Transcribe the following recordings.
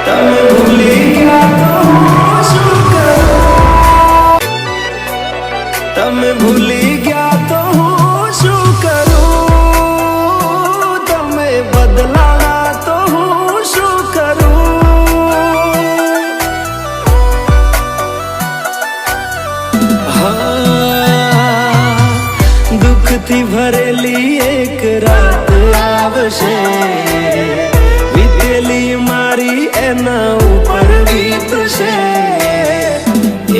તમે ભૂલી ગયા તો હું શું કરું? તમે ભૂલી ગયા તો હું શું કરું? તમે બદલાણા તો હું શું કરું? હા, દુઃખથી ભરેલી એક રાત આવશે, વીતેલી મારી એના ઉપર વીતશે,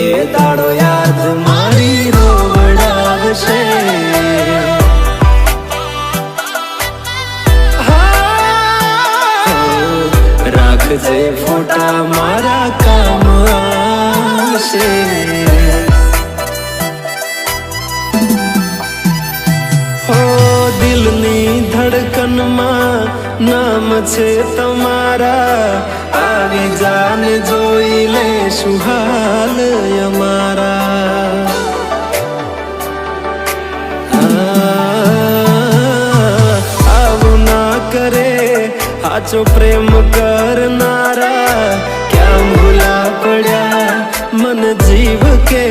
એ દાડો યાદ મારી રોવડાવશે. રાખજે ફોટા મારા કામ આવશે. દિલની ધડકનમાં નામ છે તમારા, આવી જાને જોઈ લે શું હાલ અમારા. આવું ના કરે સાચો પ્રેમ કરનારા, ક્યાં ભૂલા પડ્યા મન જીવ કે